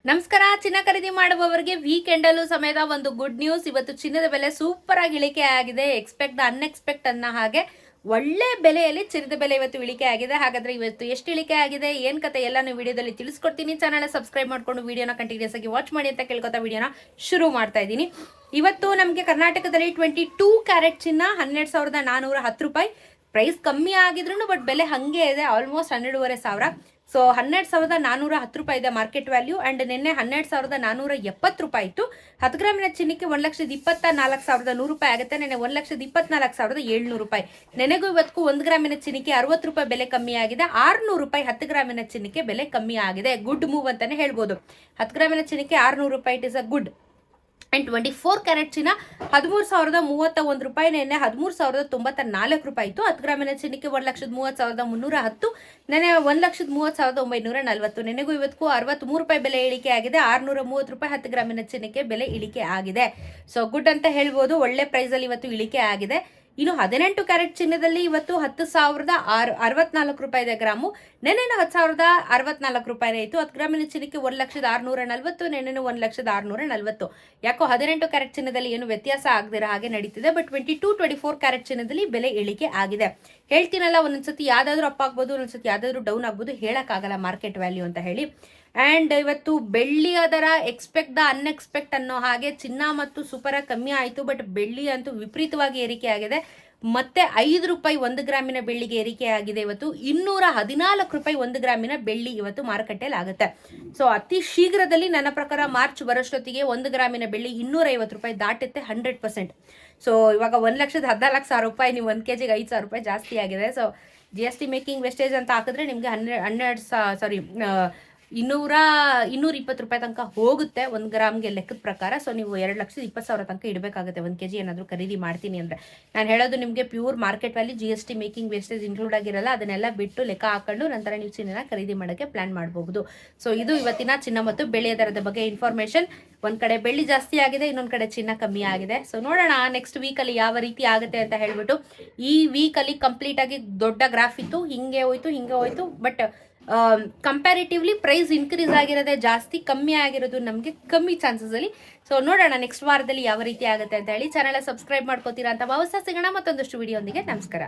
ನಮಸ್ಕಾರ. ಚಿನ್ನ ಖರೀದಿ ಮಾಡುವವರಿಗೆ ವೀಕೆಂಡ್ ಅಲ್ಲೂ ಸಮೇತ ಒಂದು ಗುಡ್ ನ್ಯೂಸ್. ಇವತ್ತು ಚಿನ್ನದ ಬೆಲೆ ಸೂಪರ್ ಆಗಿ ಇಳಿಕೆ ಆಗಿದೆ. ಎಕ್ಸ್ಪೆಕ್ಟ್ ದ ಅನ್ಎಕ್ಸ್ಪೆಕ್ಟ್ ಅನ್ನೋ ಹಾಗೆ ಒಳ್ಳೆ ಬೆಲೆಯಲ್ಲಿ ಚಿನ್ನದ ಬೆಲೆ ಇವತ್ತು ಇಳಿಕೆ ಆಗಿದೆ. ಹಾಗಾದ್ರೆ ಇವತ್ತು ಎಷ್ಟು ಇಳಿಕೆ ಆಗಿದೆ, ಏನ್ ಕತೆ ಎಲ್ಲ ನೀವು ವಿಡಿಯೋದಲ್ಲಿ ತಿಳಿಸ್ಕೊಡ್ತೀನಿ. ಚಾನಲ್ ಸಬ್ಸ್ಕ್ರೈಬ್ ಮಾಡ್ಕೊಂಡು ವಿಡಿಯೋನ ಕಂಟಿನ್ಯೂಸ್ ಆಗಿ ವಾಚ್ ಮಾಡಿ ಅಂತ ಕೇಳ್ಕೊತಾ ವಿಡಿಯೋನ ಶುರು ಮಾಡ್ತಾ ಇದ್ದೀನಿ. ಇವತ್ತು ನಮಗೆ ಕರ್ನಾಟಕದಲ್ಲಿ 22 ಕ್ಯಾರೆಟ್ ಚಿನ್ನ 12,410 ರೂಪಾಯಿ. ಪ್ರೈಸ್ ಕಮ್ಮಿ ಆಗಿದ್ರು ಬಟ್ ಬೆಲೆ ಹಂಗೆ ಇದೆ, ಆಲ್ಮೋಸ್ಟ್ 12,500. ಸೊ 12,410 ರೂಪಾಯಿ ಇದೆ ಮಾರ್ಕೆಟ್ ವ್ಯಾಲ್ಯೂ. ಅಂಡ್ ನಿನ್ನೆ 12,470 ರೂಪಾಯಿ ಇತ್ತು. 10 ಗ್ರಾಮಿನ ಚಿನ್ನಕ್ಕೆ 1,24,100 ರೂಪಾಯಿ ಆಗುತ್ತೆ. ನೆನ್ನೆ 1,24,700 ರೂಪಾಯಿ. ನೆನೆಗೂ ಇವತ್ತು 1 ಗ್ರಾಮಿನ ಚಿನ್ನಕ್ಕೆ 60 ರೂಪಾಯಿ ಬೆಲೆ ಕಮ್ಮಿ ಆಗಿದೆ. 600 ರೂಪಾಯಿ 10 ಗ್ರಾಮಿನ ಚಿನ್ನಕ್ಕೆ ಬೆಲೆ ಕಮ್ಮಿ ಆಗಿದೆ. ಗುಡ್ ಮೂವ್ ಅಂತಾನೆ ಹೇಳ್ಬೋದು. 10 ಗ್ರಾಮಿನ ಚಿನ್ನಕ್ಕೆ 600 ರೂಪಾಯಿ, it is a good. And 24 carrot ಚಿನ್ನ 13,031 ರೂಪಾಯಿ. ನೆನ್ನೆ 13,094 ರೂಪಾಯಿ ಇತ್ತು. 10 ಗ್ರಾಮಿನ ಚಿನ್ನಕ್ಕೆ 1,30,310. ನೆನ್ನೆ 1,30,940. ನೆನೆಗೂ ಇವತ್ತು 63 ರೂಪಾಯಿ ಬೆಲೆ ಇಳಿಕೆ ಆಗಿದೆ. 630 ರೂಪಾಯಿ 10 ಗ್ರಾಮಿನ ಚಿನ್ನಕ್ಕೆ ಬೆಲೆ ಇಳಿಕೆ ಆಗಿದೆ. ಸೊ ಗುಡ್ ಅಂತ ಹೇಳ್ಬೋದು. ಒಳ್ಳೆ ಪ್ರೈಸ್ ಅಲ್ಲಿ ಇವತ್ತು ಇಳಿಕೆ ಆಗಿದೆ. ಇನ್ನು 18 ಕ್ಯಾರೆಟ್ ಚಿನ್ನದಲ್ಲಿ ಇವತ್ತು 10,064 ರೂಪಾಯಿ ಇದೆ ಗ್ರಾಮು. ನೆನ್ನೆ 10,064 ರೂಪಾಯಿನೇ ಇತ್ತು. 10 ಗ್ರಾಮಿನ ಚಿನ್ನಕ್ಕೆ 1,640. ನೆನ್ನೆ 1,640. ಯಾಕೋ 18 ಕ್ಯಾರೆಟ್ ಚಿನ್ನದಲ್ಲಿ ಏನು ವ್ಯತ್ಯಾಸ ಆಗದಿರೋ ಹಾಗೆ ನಡೀತಿದೆ. ಬಟ್ 24 ಕ್ಯಾರೆಟ್ ಚಿನ್ನದಲ್ಲಿ ಬೆಲೆ ಇಳಿಕೆ ಆಗಿದೆ. ಹೇಳ್ತೀನಲ್ಲ, ಒಂದೊಂದ್ಸತಿ ಯಾವ್ದಾದ್ರು ಅಪ್ ಆಗ್ಬೋದು, ಒಂದೊಂದ್ಸತಿ ಯಾವ್ದಾದ್ರು ಡೌನ್ ಆಗ್ಬೋದು, ಹೇಳಕ್ಕಾಗಲ್ಲ ಮಾರ್ಕೆಟ್ ವ್ಯಾಲ್ಯೂ ಅಂತ ಹೇಳಿ. ಅಂಡ್ ಇವತ್ತು ಬೆಳ್ಳಿಯ ದರ ಎಕ್ಸ್ಪೆಕ್ಟ್ ದ ಅನ್ಎಕ್ಸ್ಪೆಕ್ಟ್ ಅನ್ನೋ ಹಾಗೆ ಚಿನ್ನ ಮತ್ತು ಸೂಪರ್ ಕಮ್ಮಿ ಆಯಿತು. ಬಟ್ ಬೆಳ್ಳಿ ಅಂತೂ ವಿಪರೀತವಾಗಿ ಏರಿಕೆ ಆಗಿದೆ. ಮತ್ತೆ 5 ರೂಪಾಯಿ 1 ಗ್ರಾಮಿನ ಬೆಳ್ಳಿಗೆ ಏರಿಕೆ ಆಗಿದೆ. ಇವತ್ತು 214 ರೂಪಾಯಿ 1 ಗ್ರಾಮಿನ ಬೆಳ್ಳಿ ಇವತ್ತು ಮಾರುಕಟ್ಟೆಯಲ್ಲಿ ಆಗುತ್ತೆ. ಸೊ ಅತಿ ಶೀಘ್ರದಲ್ಲಿ ನನ್ನ ಪ್ರಕಾರ ಮಾರ್ಚ್ ಬರೋಷ್ಟೊತ್ತಿಗೆ 1 ಗ್ರಾಮಿನ ಬೆಳ್ಳಿ 250 ರೂಪಾಯಿ ದಾಟುತ್ತೆ 100%. ಸೊ ಇವಾಗ 1,14,000 ರೂಪಾಯಿ, ನೀವು 1 kg 5,000 ರೂಪಾಯಿ ಜಾಸ್ತಿ ಆಗಿದೆ. ಸೊ GST ಮೇಕಿಂಗ್ ವೆಸ್ಟೇಜ್ ಅಂತ ಹಾಕಿದ್ರೆ ನಿಮಗೆ 220 ರೂಪಾಯಿ ತನಕ ಹೋಗುತ್ತೆ 1 ಗ್ರಾಮ್ಗೆ ಲೆಕ್ಕದ ಪ್ರಕಾರ. ಸೊ ನೀವು 2,20,000 ತನಕ ಇಡಬೇಕಾಗುತ್ತೆ 1 kg ಏನಾದರೂ ಖರೀದಿ ಮಾಡ್ತೀನಿ ಅಂದರೆ. ನಾನು ಹೇಳೋದು ನಿಮಗೆ pure market value, GST making wastage include ಆಗಿರಲ್ಲ. ಅದನ್ನೆಲ್ಲ ಬಿಟ್ಟು ಲೆಕ್ಕ ಹಾಕೊಂಡು ನಂತರ ನೀವು ಚಿನ್ನ ಖರೀದಿ ಮಾಡೋಕ್ಕೆ ಪ್ಲಾನ್ ಮಾಡಬಹುದು. ಸೊ ಇದು ಇವತ್ತಿನ ಚಿನ್ನ ಮತ್ತು ಬೆಳ್ಳಿಯ ದರದ ಬಗ್ಗೆ ಇನ್ಫಾರ್ಮೇಷನ್. ಒಂದು ಕಡೆ ಬೆಳ್ಳಿ ಜಾಸ್ತಿ ಆಗಿದೆ, ಇನ್ನೊಂದು ಕಡೆ ಚಿನ್ನ ಕಮ್ಮಿ ಆಗಿದೆ. ಸೊ ನೋಡೋಣ ನೆಕ್ಸ್ಟ್ ವೀಕಲ್ಲಿ ಯಾವ ರೀತಿ ಆಗುತ್ತೆ ಅಂತ ಹೇಳ್ಬಿಟ್ಟು. ಈ ವೀಕಲ್ಲಿ ಕಂಪ್ಲೀಟ್ ಆಗಿ ದೊಡ್ಡ ಗ್ರಾಫ್ ಇತ್ತು, ಹಿಂಗೆ ಹೋಯ್ತು. ಬಟ್ ಕಂಪ್ಯಾರಿಟಿವ್ಲಿ ಪ್ರೈಸ್ ಇನ್ಕ್ರೀಸ್ ಆಗಿರೋದೇ ಜಾಸ್ತಿ, ಕಮ್ಮಿ ಆಗಿರೋದು ನಮಗೆ ಕಮ್ಮಿ ಚಾನ್ಸಸ್ ಅಲ್ಲಿ. ಸೊ ನೋಡೋಣ ನೆಕ್ಸ್ಟ್ ವಾರದಲ್ಲಿ ಯಾವ ರೀತಿ ಆಗುತ್ತೆ ಅಂತ ಹೇಳಿ. ಚಾನೆಲ್ ಸಬ್ಸ್ಕ್ರೈಬ್ ಮಾಡ್ಕೋತೀರಾ ಅಂತ ಭಾವಿಸ್ತಾ ಸಿಗೋಣ ಮತ್ತೊಂದಷ್ಟು ವಿಡಿಯೋ ಒಂದಿಗೆ. ನಮಸ್ಕಾರ.